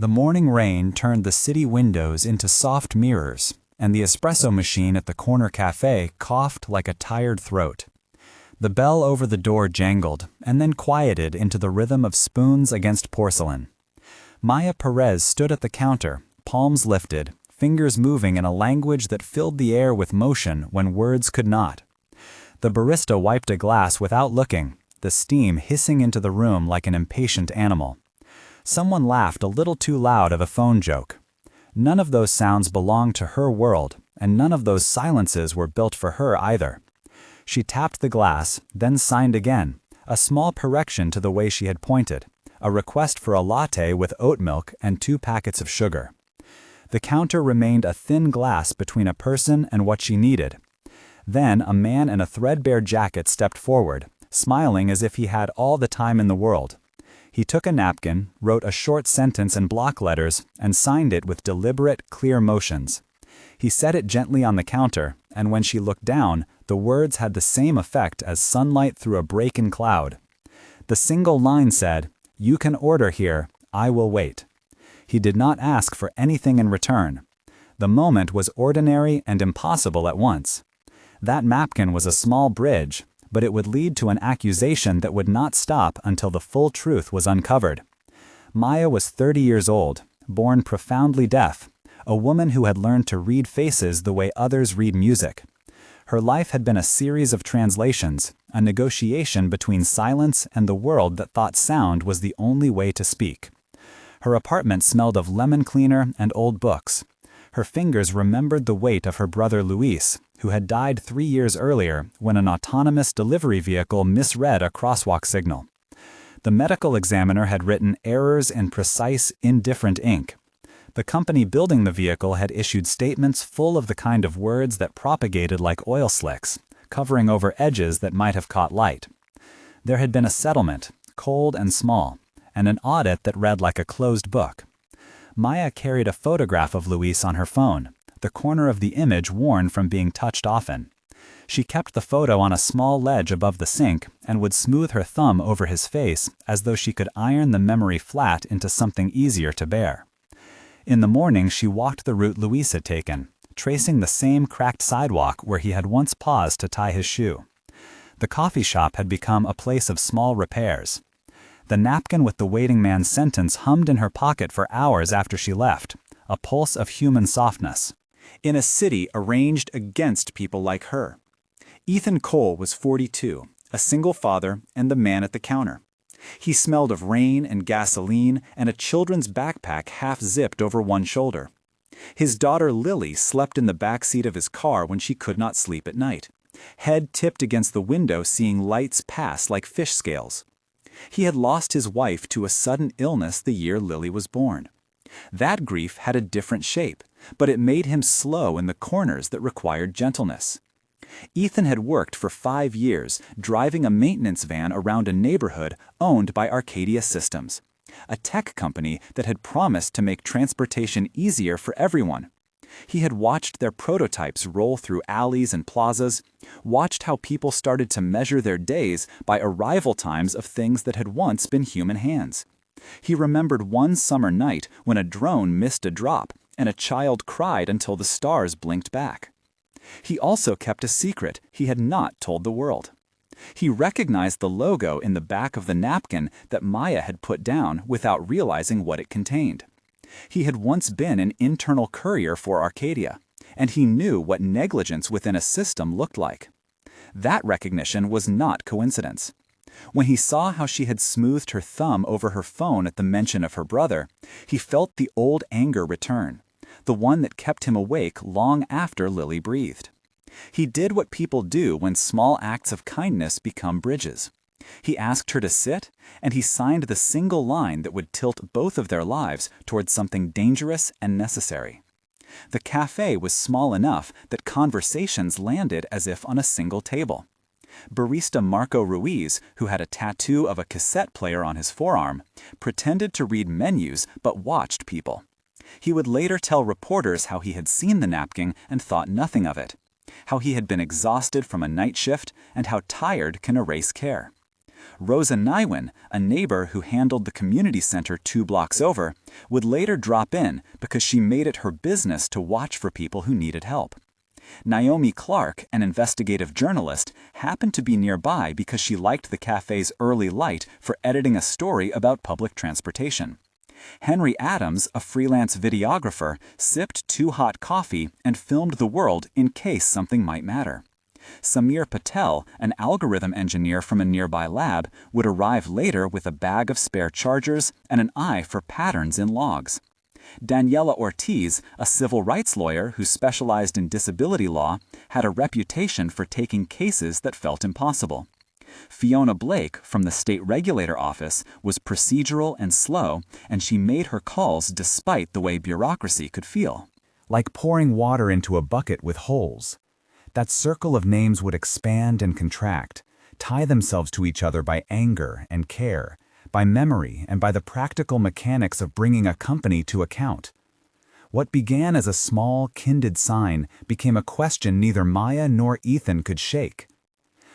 The morning rain turned the city windows into soft mirrors, and the espresso machine at the corner café coughed like a tired throat. The bell over the door jangled, and then quieted into the rhythm of spoons against porcelain. Maya Perez stood at the counter, palms lifted, fingers moving in a language that filled the air with motion when words could not. The barista wiped a glass without looking, the steam hissing into the room like an impatient animal. Someone laughed a little too loud of a phone joke. None of those sounds belonged to her world, and none of those silences were built for her either. She tapped the glass, then signed again, a small correction to the way she had pointed, a request for a latte with oat milk and 2 packets of sugar. The counter remained a thin glass between a person and what she needed. Then a man in a threadbare jacket stepped forward, smiling as if he had all the time in the world. He took a napkin, wrote a short sentence in block letters, and signed it with deliberate, clear motions. He set it gently on the counter, and when she looked down, the words had the same effect as sunlight through a break in cloud. The single line said, "You can order here, I will wait." He did not ask for anything in return. The moment was ordinary and impossible at once. That napkin was a small bridge, but it would lead to an accusation that would not stop until the full truth was uncovered. Maya was 30 years old, born profoundly deaf, a woman who had learned to read faces the way others read music. Her life had been a series of translations, a negotiation between silence and the world that thought sound was the only way to speak. Her apartment smelled of lemon cleaner and old books. Her fingers remembered the weight of her brother Luis, who had died 3 years earlier when an autonomous delivery vehicle misread a crosswalk signal. The medical examiner had written errors in precise, indifferent ink. The company building the vehicle had issued statements full of the kind of words that propagated like oil slicks, covering over edges that might have caught light. There had been a settlement, cold and small, and an audit that read like a closed book. Maya carried a photograph of Luis on her phone, the corner of the image worn from being touched often. She kept the photo on a small ledge above the sink and would smooth her thumb over his face as though she could iron the memory flat into something easier to bear. In the morning she walked the route Luis had taken, tracing the same cracked sidewalk where he had once paused to tie his shoe. The coffee shop had become a place of small repairs. The napkin with the waiting man's sentence hummed in her pocket for hours after she left, a pulse of human softness. In a city arranged against people like her. Ethan Cole was 42, a single father, and the man at the counter. He smelled of rain and gasoline and a children's backpack half zipped over one shoulder. His daughter Lily slept in the back seat of his car when she could not sleep at night, head tipped against the window seeing lights pass like fish scales. He had lost his wife to a sudden illness the year Lily was born. That grief had a different shape, but it made him slow in the corners that required gentleness. Ethan had worked for 5 years, driving a maintenance van around a neighborhood owned by Arcadia Systems, a tech company that had promised to make transportation easier for everyone. He had watched their prototypes roll through alleys and plazas, watched how people started to measure their days by arrival times of things that had once been human hands. He remembered one summer night when a drone missed a drop and a child cried until the stars blinked back. He also kept a secret he had not told the world. He recognized the logo in the back of the napkin that Maya had put down without realizing what it contained. He had once been an internal courier for Arcadia, and he knew what negligence within a system looked like. That recognition was not coincidence. When he saw how she had smoothed her thumb over her phone at the mention of her brother, he felt the old anger return, the one that kept him awake long after Lily breathed. He did what people do when small acts of kindness become bridges. He asked her to sit, and he signed the single line that would tilt both of their lives towards something dangerous and necessary. The café was small enough that conversations landed as if on a single table. Barista Marco Ruiz, who had a tattoo of a cassette player on his forearm, pretended to read menus but watched people. He would later tell reporters how he had seen the napkin and thought nothing of it, how he had been exhausted from a night shift, and how tired can erase care. Rosa Nywin, a neighbor who handled the community center 2 blocks over, would later drop in because she made it her business to watch for people who needed help. Naomi Clark, an investigative journalist, happened to be nearby because she liked the cafe's early light for editing a story about public transportation. Henry Adams, a freelance videographer, sipped 2 hot coffee and filmed the world in case something might matter. Samir Patel, an algorithm engineer from a nearby lab, would arrive later with a bag of spare chargers and an eye for patterns in logs. Daniela Ortiz, a civil rights lawyer who specialized in disability law, had a reputation for taking cases that felt impossible. Fiona Blake, from the state regulator office, was procedural and slow, and she made her calls despite the way bureaucracy could feel. Like pouring water into a bucket with holes. That circle of names would expand and contract, tie themselves to each other by anger and care, by memory and by the practical mechanics of bringing a company to account. What began as a small, kindred sign became a question neither Maya nor Ethan could shake.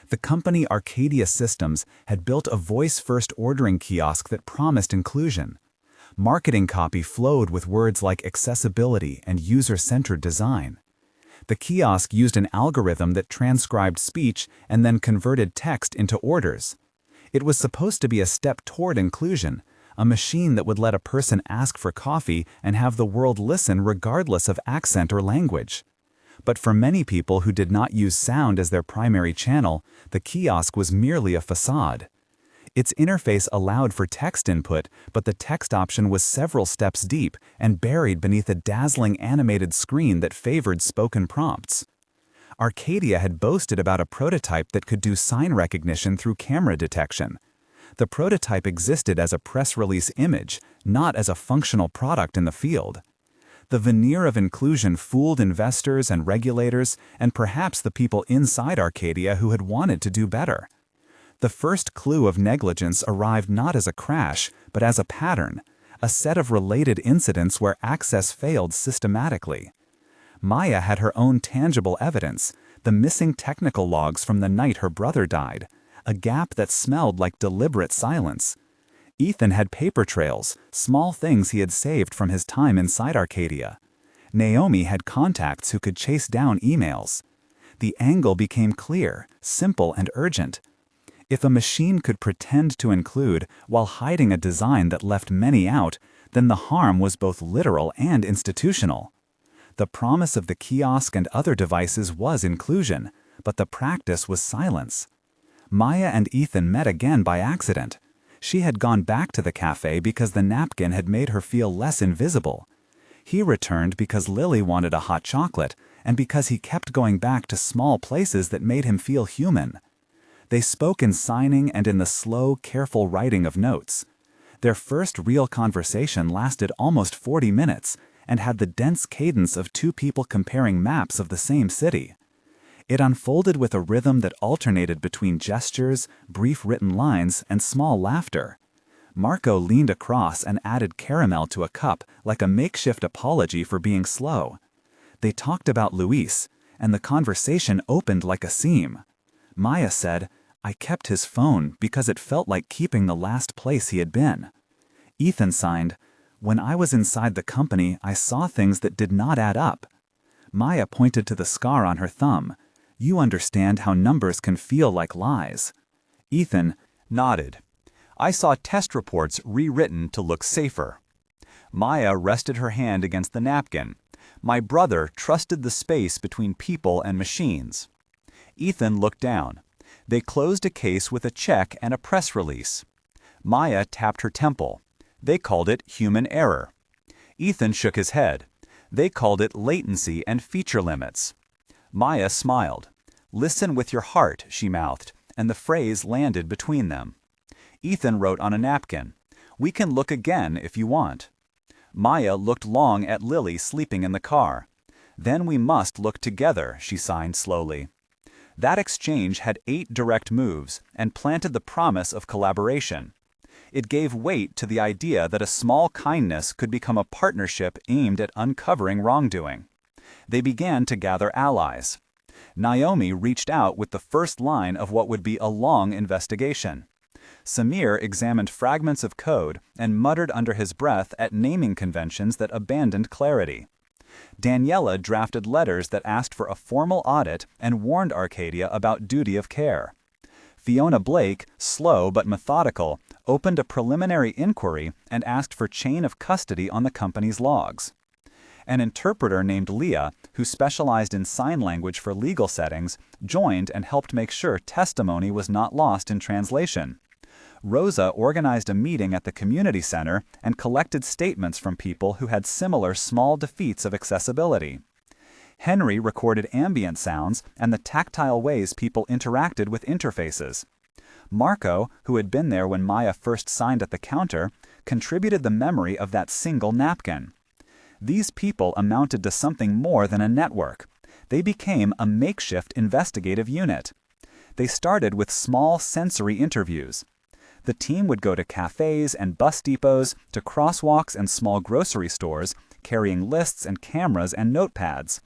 The company Arcadia Systems had built a voice-first ordering kiosk that promised inclusion. Marketing copy flowed with words like accessibility and user-centered design. The kiosk used an algorithm that transcribed speech and then converted text into orders. It was supposed to be a step toward inclusion, a machine that would let a person ask for coffee and have the world listen regardless of accent or language. But for many people who did not use sound as their primary channel, the kiosk was merely a facade. Its interface allowed for text input, but the text option was several steps deep and buried beneath a dazzling animated screen that favored spoken prompts. Arcadia had boasted about a prototype that could do sign recognition through camera detection. The prototype existed as a press release image, not as a functional product in the field. The veneer of inclusion fooled investors and regulators and perhaps the people inside Arcadia who had wanted to do better. The first clue of negligence arrived not as a crash, but as a pattern, a set of related incidents where access failed systematically. Maya had her own tangible evidence, the missing technical logs from the night her brother died, a gap that smelled like deliberate silence. Ethan had paper trails, small things he had saved from his time inside Arcadia. Naomi had contacts who could chase down emails. The angle became clear, simple, and urgent. If a machine could pretend to include while hiding a design that left many out, then the harm was both literal and institutional. The promise of the kiosk and other devices was inclusion, but the practice was silence. Maya and Ethan met again by accident. She had gone back to the cafe because the napkin had made her feel less invisible. He returned because Lily wanted a hot chocolate, and because he kept going back to small places that made him feel human. They spoke in signing and in the slow, careful writing of notes. Their first real conversation lasted almost 40 minutes and had the dense cadence of 2 people comparing maps of the same city. It unfolded with a rhythm that alternated between gestures, brief written lines, and small laughter. Marco leaned across and added caramel to a cup like a makeshift apology for being slow. They talked about Luis, and the conversation opened like a seam. Maya said, "I kept his phone because it felt like keeping the last place he had been." Ethan signed, "When I was inside the company, I saw things that did not add up." Maya pointed to the scar on her thumb. "You understand how numbers can feel like lies." Ethan nodded. "I saw test reports rewritten to look safer." Maya rested her hand against the napkin. "My brother trusted the space between people and machines." Ethan looked down. They closed a case with a check and a press release. Maya tapped her temple. They called it human error. Ethan shook his head. They called it latency and feature limits. Maya smiled. "Listen with your heart," she mouthed, and the phrase landed between them. Ethan wrote on a napkin, "We can look again if you want." Maya looked long at Lily sleeping in the car. "Then we must look together," she signed slowly. That exchange had 8 direct moves and planted the promise of collaboration. It gave weight to the idea that a small kindness could become a partnership aimed at uncovering wrongdoing. They began to gather allies. Naomi reached out with the first line of what would be a long investigation. Samir examined fragments of code and muttered under his breath at naming conventions that abandoned clarity. Daniela drafted letters that asked for a formal audit and warned Arcadia about duty of care. Fiona Blake, slow but methodical, opened a preliminary inquiry and asked for chain of custody on the company's logs. An interpreter named Leah, who specialized in sign language for legal settings, joined and helped make sure testimony was not lost in translation. Rosa organized a meeting at the community center and collected statements from people who had similar small defeats of accessibility. Henry recorded ambient sounds and the tactile ways people interacted with interfaces. Marco, who had been there when Maya first signed at the counter, contributed the memory of that single napkin. These people amounted to something more than a network. They became a makeshift investigative unit. They started with small sensory interviews. The team would go to cafes and bus depots, to crosswalks and small grocery stores, carrying lists and cameras and notepads.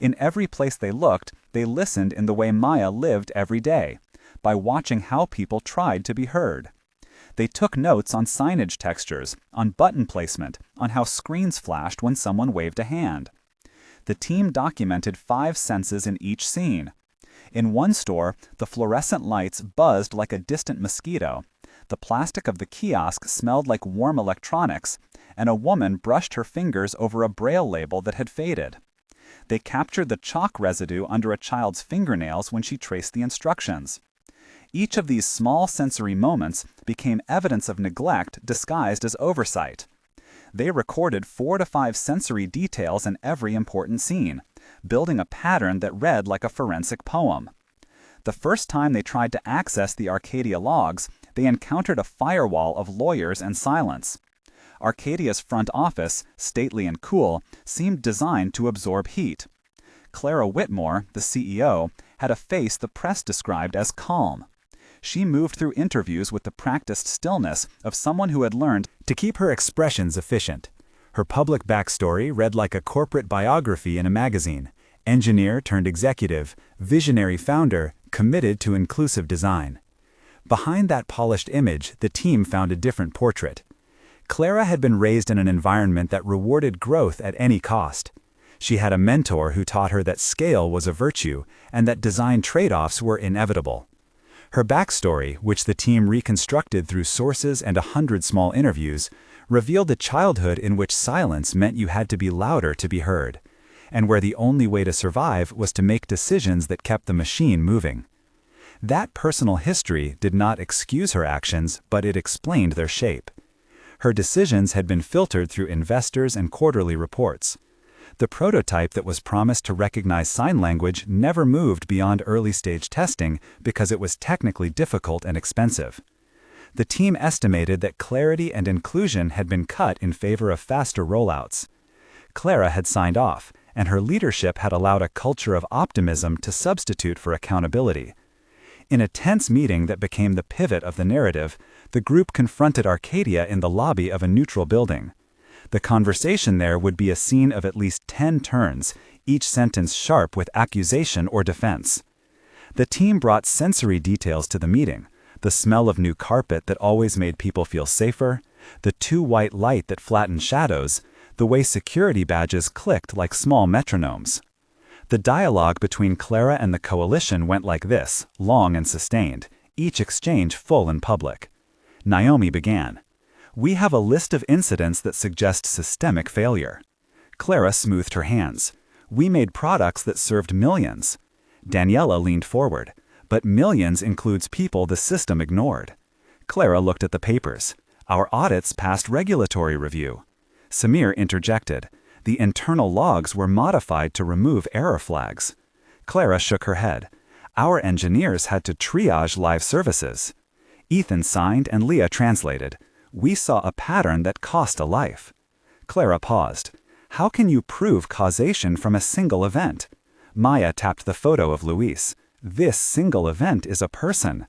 In every place they looked, they listened in the way Maya lived every day, by watching how people tried to be heard. They took notes on signage textures, on button placement, on how screens flashed when someone waved a hand. The team documented 5 senses in each scene. In one store, the fluorescent lights buzzed like a distant mosquito. The plastic of the kiosk smelled like warm electronics, and a woman brushed her fingers over a braille label that had faded. They captured the chalk residue under a child's fingernails when she traced the instructions. Each of these small sensory moments became evidence of neglect disguised as oversight. They recorded 4 to 5 sensory details in every important scene, building a pattern that read like a forensic poem. The first time they tried to access the Arcadia logs, they encountered a firewall of lawyers and silence. Arcadia's front office, stately and cool, seemed designed to absorb heat. Clara Whitmore, the CEO, had a face the press described as calm. She moved through interviews with the practiced stillness of someone who had learned to keep her expressions efficient. Her public backstory read like a corporate biography in a magazine. Engineer turned executive, visionary founder, committed to inclusive design. Behind that polished image, the team found a different portrait. Clara had been raised in an environment that rewarded growth at any cost. She had a mentor who taught her that scale was a virtue and that design trade-offs were inevitable. Her backstory, which the team reconstructed through sources and 100 small interviews, revealed a childhood in which silence meant you had to be louder to be heard, and where the only way to survive was to make decisions that kept the machine moving. That personal history did not excuse her actions, but it explained their shape. Her decisions had been filtered through investors and quarterly reports. The prototype that was promised to recognize sign language never moved beyond early-stage testing because it was technically difficult and expensive. The team estimated that clarity and inclusion had been cut in favor of faster rollouts. Clara had signed off, and her leadership had allowed a culture of optimism to substitute for accountability. In a tense meeting that became the pivot of the narrative, the group confronted Arcadia in the lobby of a neutral building. The conversation there would be a scene of at least 10 turns, each sentence sharp with accusation or defense. The team brought sensory details to the meeting: the smell of new carpet that always made people feel safer, the too white light that flattened shadows, the way security badges clicked like small metronomes. The dialogue between Clara and the coalition went like this, long and sustained, each exchange full and public. Naomi began. "We have a list of incidents that suggest systemic failure." Clara smoothed her hands. "We made products that served millions." Daniela leaned forward. "But millions includes people the system ignored." Clara looked at the papers. "Our audits passed regulatory review." Samir interjected. "The internal logs were modified to remove error flags." Clara shook her head. "Our engineers had to triage live services." Ethan signed and Leah translated. "We saw a pattern that cost a life." Clara paused. "How can you prove causation from a single event?" Maya tapped the photo of Luis. "This single event is a person."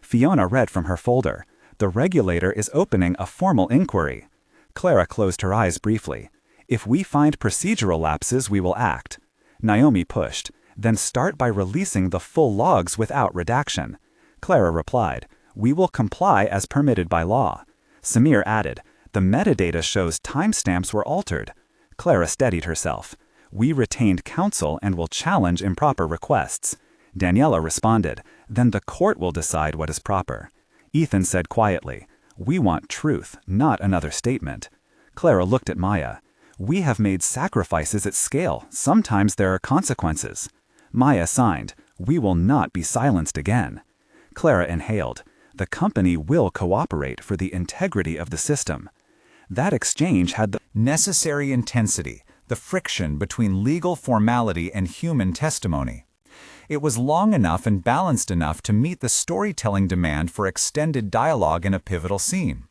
Fiona read from her folder. "The regulator is opening a formal inquiry." Clara closed her eyes briefly. "If we find procedural lapses, we will act." Naomi pushed. "Then start by releasing the full logs without redaction." Clara replied. "We will comply as permitted by law." Samir added, "The metadata shows timestamps were altered." Clara steadied herself. "We retained counsel and will challenge improper requests." Daniela responded, "Then the court will decide what is proper." Ethan said quietly, "We want truth, not another statement." Clara looked at Maya. "We have made sacrifices at scale. Sometimes there are consequences." Maya signed, "We will not be silenced again." Clara inhaled, "The company will cooperate for the integrity of the system." That exchange had the necessary intensity, the friction between legal formality and human testimony. It was long enough and balanced enough to meet the storytelling demand for extended dialogue in a pivotal scene.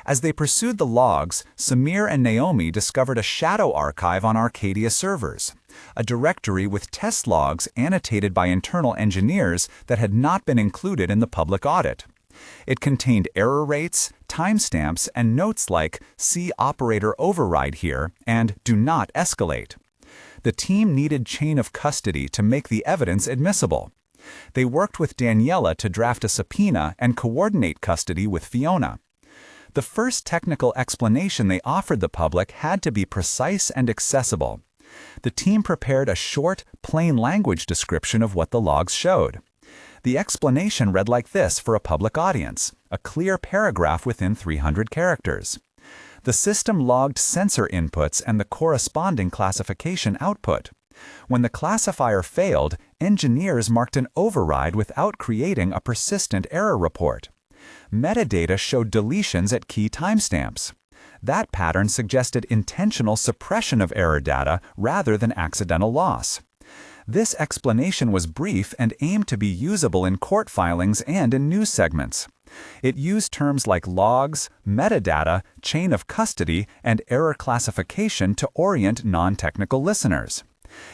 As they pursued the logs, Samir and Naomi discovered a shadow archive on Arcadia servers, a directory with test logs annotated by internal engineers that had not been included in the public audit. It contained error rates, timestamps, and notes like "See operator override here" and "Do not escalate." The team needed chain of custody to make the evidence admissible. They worked with Daniela to draft a subpoena and coordinate custody with Fiona. The first technical explanation they offered the public had to be precise and accessible. The team prepared a short, plain language description of what the logs showed. The explanation read like this for a public audience, a clear paragraph within 300 characters. The system logged sensor inputs and the corresponding classification output. When the classifier failed, engineers marked an override without creating a persistent error report. Metadata showed deletions at key timestamps. That pattern suggested intentional suppression of error data rather than accidental loss. This explanation was brief and aimed to be usable in court filings and in news segments. It used terms like logs, metadata, chain of custody, and error classification to orient non-technical listeners.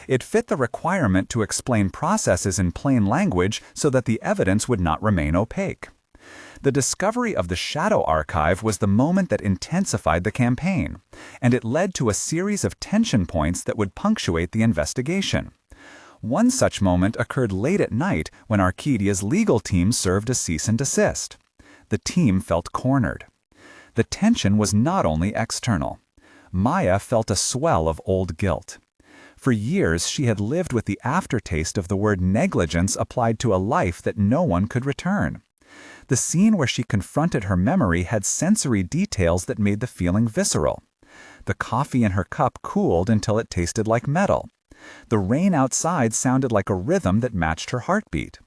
It fit the requirement to explain processes in plain language so that the evidence would not remain opaque. The discovery of the shadow archive was the moment that intensified the campaign, and it led to a series of tension points that would punctuate the investigation. One such moment occurred late at night when Arcadia's legal team served a cease and desist. The team felt cornered. The tension was not only external. Maya felt a swell of old guilt. For years, she had lived with the aftertaste of the word negligence applied to a life that no one could return. The scene where she confronted her memory had sensory details that made the feeling visceral. The coffee in her cup cooled until it tasted like metal. The rain outside sounded like a rhythm that matched her heartbeat.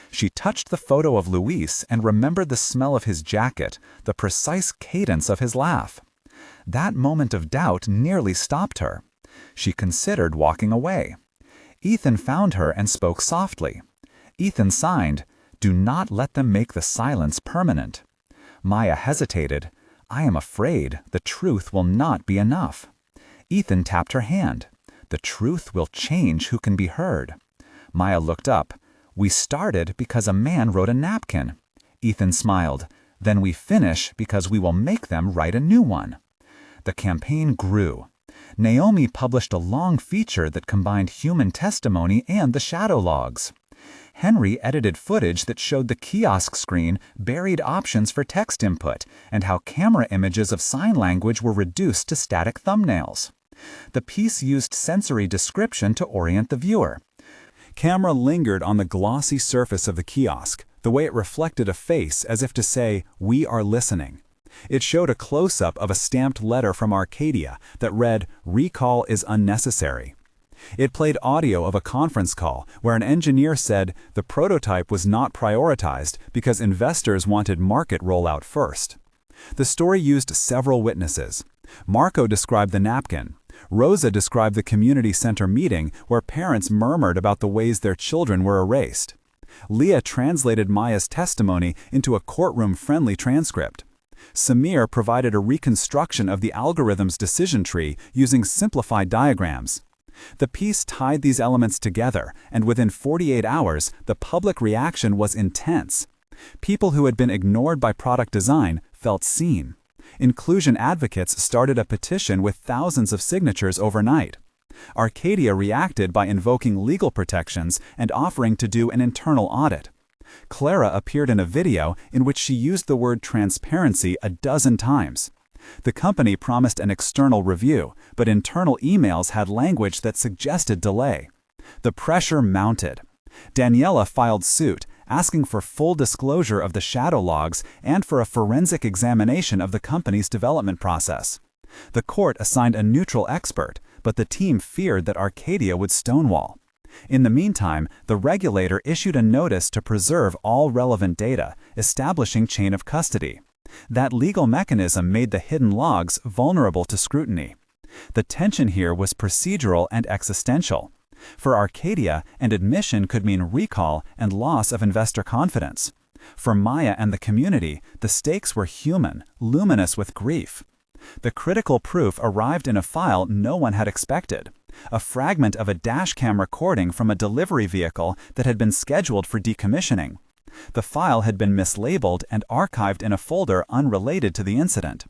She touched the photo of Luis and remembered the smell of his jacket, the precise cadence of his laugh. That moment of doubt nearly stopped her. She considered walking away. Ethan found her and spoke softly. Ethan signed, "Do not let them make the silence permanent." Maya hesitated. "I am afraid the truth will not be enough." Ethan tapped her hand. "The truth will change who can be heard." Maya looked up. "We started because a man wrote a napkin." Ethan smiled. "Then we finish because we will make them write a new one." The campaign grew. Naomi published a long feature that combined human testimony and the shadow logs. Henry edited footage that showed the kiosk screen buried options for text input and how camera images of sign language were reduced to static thumbnails. The piece used sensory description to orient the viewer. Camera lingered on the glossy surface of the kiosk, the way it reflected a face as if to say, "We are listening." It showed a close-up of a stamped letter from Arcadia that read, "Recall is unnecessary." It played audio of a conference call where an engineer said the prototype was not prioritized because investors wanted market rollout first. The story used several witnesses. Marco described the napkin. Rosa described the community center meeting where parents murmured about the ways their children were erased. Leah translated Maya's testimony into a courtroom-friendly transcript. Samir provided a reconstruction of the algorithm's decision tree using simplified diagrams. The piece tied these elements together, and within 48 hours, the public reaction was intense. People who had been ignored by product design felt seen. Inclusion advocates started a petition with thousands of signatures overnight. Arcadia reacted by invoking legal protections and offering to do an internal audit. Clara appeared in a video in which she used the word transparency a dozen times. The company promised an external review, but internal emails had language that suggested delay. The pressure mounted. Daniela filed suit, asking for full disclosure of the shadow logs and for a forensic examination of the company's development process. The court assigned a neutral expert, but the team feared that Arcadia would stonewall. In the meantime, the regulator issued a notice to preserve all relevant data, establishing chain of custody. That legal mechanism made the hidden logs vulnerable to scrutiny. The tension here was procedural and existential. For Arcadia, an admission could mean recall and loss of investor confidence. For Maya and the community, the stakes were human, luminous with grief. The critical proof arrived in a file no one had expected, a fragment of a dashcam recording from a delivery vehicle that had been scheduled for decommissioning. The file had been mislabeled and archived in a folder unrelated to the incident.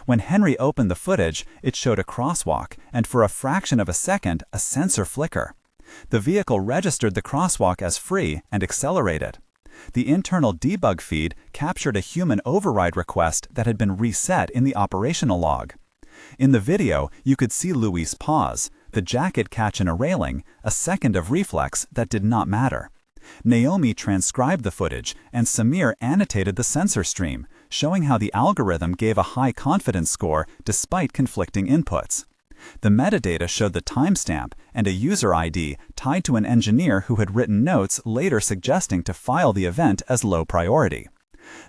When Henry opened the footage, it showed a crosswalk, and for a fraction of a second, a sensor flicker. The vehicle registered the crosswalk as free and accelerated. The internal debug feed captured a human override request that had been reset in the operational log. In the video, you could see Louis pause, the jacket catch in a railing, a second of reflex that did not matter. Naomi transcribed the footage, and Samir annotated the sensor stream, showing how the algorithm gave a high confidence score despite conflicting inputs. The metadata showed the timestamp and a user ID tied to an engineer who had written notes later suggesting to file the event as low priority.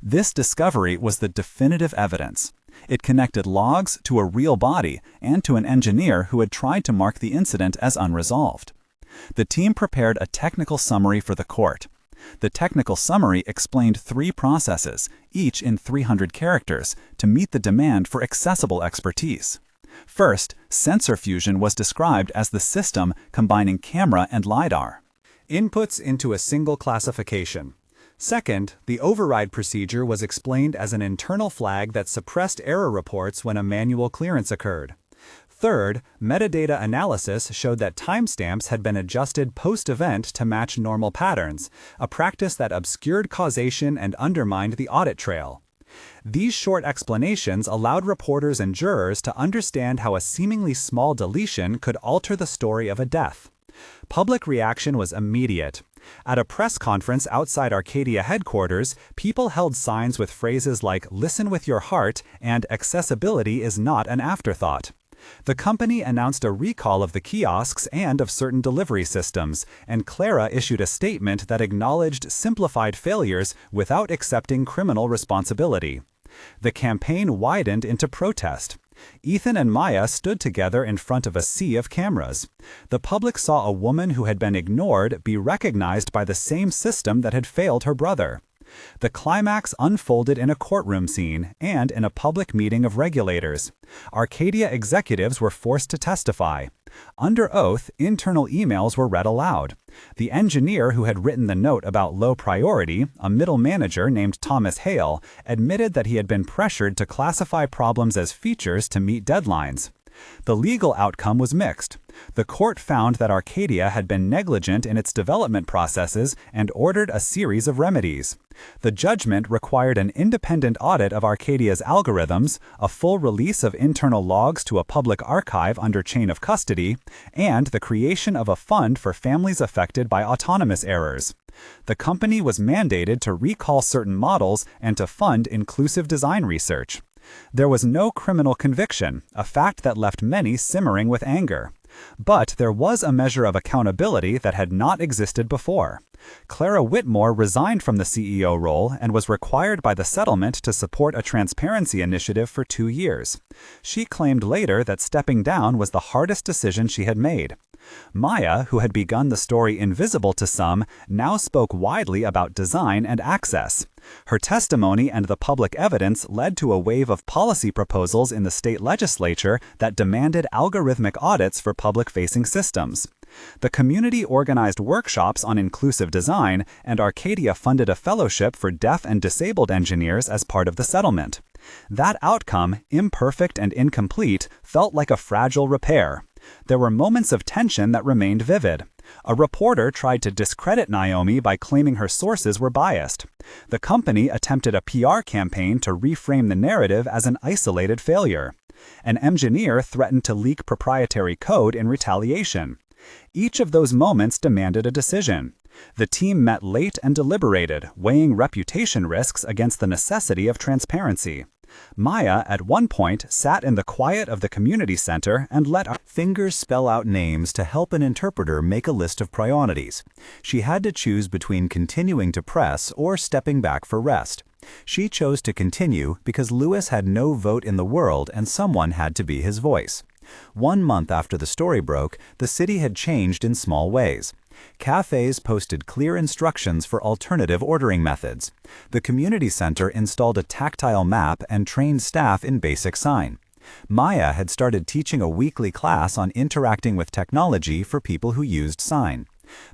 This discovery was the definitive evidence. It connected logs to a real body and to an engineer who had tried to mark the incident as unresolved. The team prepared a technical summary for the court. The technical summary explained 3 processes, each in 300 characters, to meet the demand for accessible expertise. First, sensor fusion was described as the system combining camera and LiDAR. Inputs into a single classification. Second, the override procedure was explained as an internal flag that suppressed error reports when a manual clearance occurred. Third, metadata analysis showed that timestamps had been adjusted post-event to match normal patterns, a practice that obscured causation and undermined the audit trail. These short explanations allowed reporters and jurors to understand how a seemingly small deletion could alter the story of a death. Public reaction was immediate. At a press conference outside Arcadia headquarters, people held signs with phrases like "Listen with your heart" and "Accessibility is not an afterthought." The company announced a recall of the kiosks and of certain delivery systems, and Clara issued a statement that acknowledged simplified failures without accepting criminal responsibility. The campaign widened into protest. Ethan and Maya stood together in front of a sea of cameras. The public saw a woman who had been ignored be recognized by the same system that had failed her brother. The climax unfolded in a courtroom scene and in a public meeting of regulators. Arcadia executives were forced to testify. Under oath, internal emails were read aloud. The engineer who had written the note about low priority, a middle manager named Thomas Hale, admitted that he had been pressured to classify problems as features to meet deadlines. The legal outcome was mixed. The court found that Arcadia had been negligent in its development processes and ordered a series of remedies. The judgment required an independent audit of Arcadia's algorithms, a full release of internal logs to a public archive under chain of custody, and the creation of a fund for families affected by autonomous errors. The company was mandated to recall certain models and to fund inclusive design research. There was no criminal conviction, a fact that left many simmering with anger. But there was a measure of accountability that had not existed before. Clara Whitmore resigned from the CEO role and was required by the settlement to support a transparency initiative for 2 years. She claimed later that stepping down was the hardest decision she had made. Maya, who had begun the story invisible to some, now spoke widely about design and access. Her testimony and the public evidence led to a wave of policy proposals in the state legislature that demanded algorithmic audits for public-facing systems. The community organized workshops on inclusive design, and Arcadia funded a fellowship for deaf and disabled engineers as part of the settlement. That outcome, imperfect and incomplete, felt like a fragile repair. There were moments of tension that remained vivid. A reporter tried to discredit Naomi by claiming her sources were biased. The company attempted a PR campaign to reframe the narrative as an isolated failure. An engineer threatened to leak proprietary code in retaliation. Each of those moments demanded a decision. The team met late and deliberated, weighing reputation risks against the necessity of transparency. Maya, at one point, sat in the quiet of the community center and let her fingers spell out names to help an interpreter make a list of priorities. She had to choose between continuing to press or stepping back for rest. She chose to continue because Lewis had no vote in the world and someone had to be his voice. 1 month after the story broke, the city had changed in small ways. Cafes posted clear instructions for alternative ordering methods. The community center installed a tactile map and trained staff in basic sign. Maya had started teaching a weekly class on interacting with technology for people who used sign.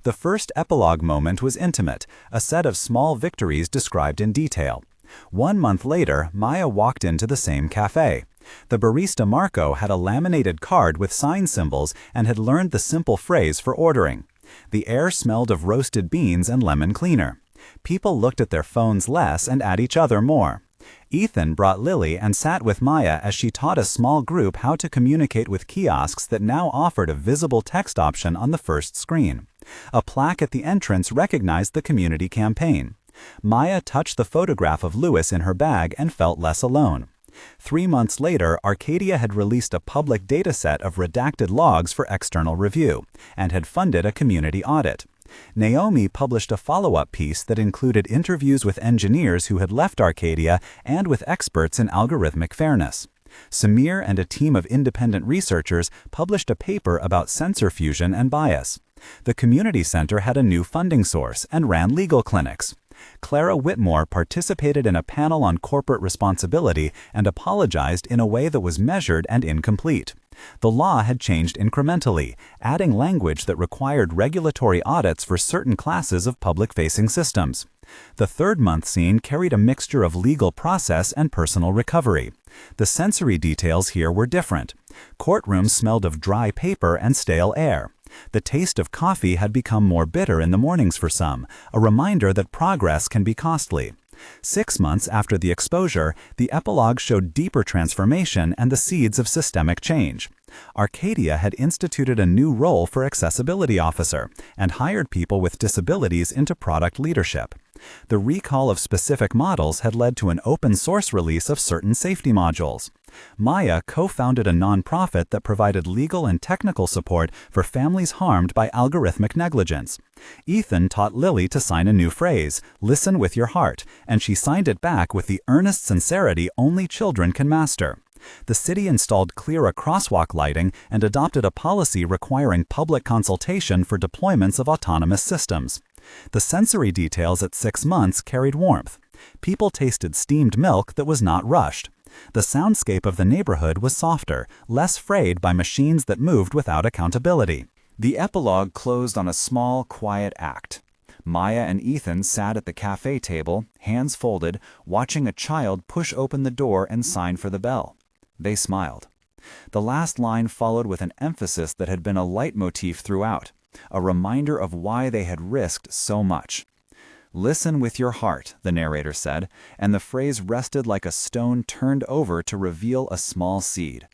The first epilogue moment was intimate, a set of small victories described in detail. 1 month later, Maya walked into the same cafe. The barista Marco had a laminated card with sign symbols and had learned the simple phrase for ordering. The air smelled of roasted beans and lemon cleaner. People looked at their phones less and at each other more. Ethan brought Lily and sat with Maya as she taught a small group how to communicate with kiosks that now offered a visible text option on the first screen. A plaque at the entrance recognized the community campaign. Maya touched the photograph of Lewis in her bag and felt less alone. 3 months later, Arcadia had released a public dataset of redacted logs for external review and had funded a community audit. Naomi published a follow-up piece that included interviews with engineers who had left Arcadia and with experts in algorithmic fairness. Samir and a team of independent researchers published a paper about sensor fusion and bias. The community center had a new funding source and ran legal clinics. Clara Whitmore participated in a panel on corporate responsibility and apologized in a way that was measured and incomplete. The law had changed incrementally, adding language that required regulatory audits for certain classes of public-facing systems. The third-month scene carried a mixture of legal process and personal recovery. The sensory details here were different. Courtrooms smelled of dry paper and stale air. The taste of coffee had become more bitter in the mornings for some, a reminder that progress can be costly. 6 months after the exposure, the epilogue showed deeper transformation and the seeds of systemic change. Arcadia had instituted a new role for accessibility officer and hired people with disabilities into product leadership. The recall of specific models had led to an open-source release of certain safety modules. Maya co-founded a nonprofit that provided legal and technical support for families harmed by algorithmic negligence. Ethan taught Lily to sign a new phrase, "Listen with your heart," and she signed it back with the earnest sincerity only children can master. The city installed clearer crosswalk lighting and adopted a policy requiring public consultation for deployments of autonomous systems. The sensory details at 6 months carried warmth. People tasted steamed milk that was not rushed. The soundscape of the neighborhood was softer, less frayed by machines that moved without accountability. The epilogue closed on a small, quiet act. Maya and Ethan sat at the cafe table, hands folded, watching a child push open the door and sign for the bell. They smiled. The last line followed with an emphasis that had been a leitmotif throughout, a reminder of why they had risked so much. "Listen with your heart," the narrator said, and the phrase rested like a stone turned over to reveal a small seed.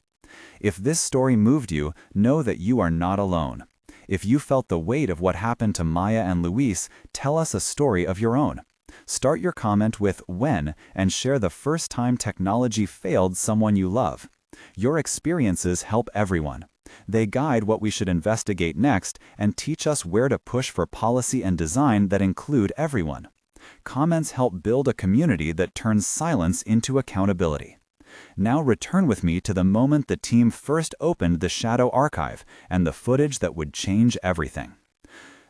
If this story moved you, know that you are not alone. If you felt the weight of what happened to Maya and Luis, tell us a story of your own. Start your comment with "when" and share the first time technology failed someone you love. Your experiences help everyone. They guide what we should investigate next and teach us where to push for policy and design that include everyone. Comments help build a community that turns silence into accountability. Now return with me to the moment the team first opened the Shadow Archive and the footage that would change everything.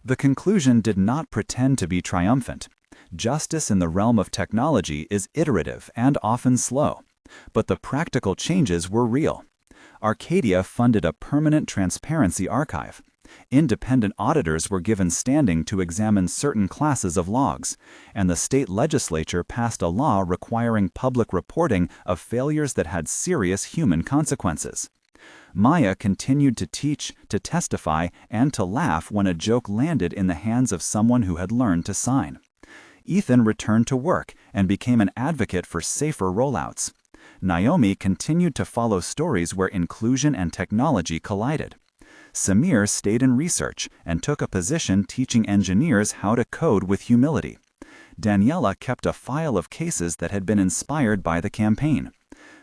The conclusion did not pretend to be triumphant. Justice in the realm of technology is iterative and often slow, but the practical changes were real. Arcadia funded a permanent transparency archive. Independent auditors were given standing to examine certain classes of logs, and the state legislature passed a law requiring public reporting of failures that had serious human consequences. Maya continued to teach, to testify, and to laugh when a joke landed in the hands of someone who had learned to sign. Ethan returned to work and became an advocate for safer rollouts. Naomi continued to follow stories where inclusion and technology collided. Samir stayed in research and took a position teaching engineers how to code with humility. Daniela kept a file of cases that had been inspired by the campaign.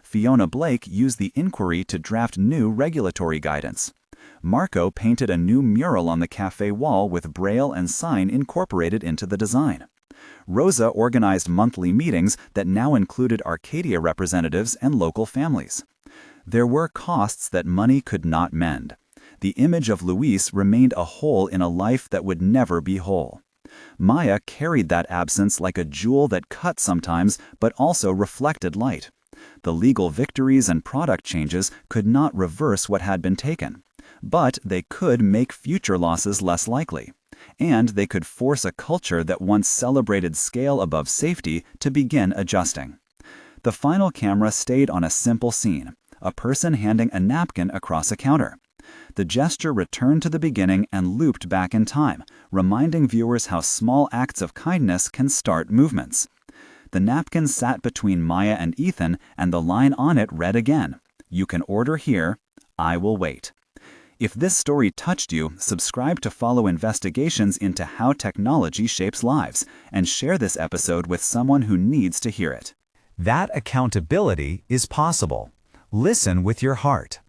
Fiona Blake used the inquiry to draft new regulatory guidance. Marco painted a new mural on the cafe wall with braille and sign incorporated into the design. Rosa organized monthly meetings that now included Arcadia representatives and local families. There were costs that money could not mend. The image of Luis remained a hole in a life that would never be whole. Maya carried that absence like a jewel that cut sometimes, but also reflected light. The legal victories and product changes could not reverse what had been taken, but they could make future losses less likely. And they could force a culture that once celebrated scale above safety to begin adjusting. The final camera stayed on a simple scene, a person handing a napkin across a counter. The gesture returned to the beginning and looped back in time, reminding viewers how small acts of kindness can start movements. The napkin sat between Maya and Ethan, and the line on it read again, "You can order here, I will wait." If this story touched you, subscribe to follow investigations into how technology shapes lives, and share this episode with someone who needs to hear it. That accountability is possible. Listen with your heart.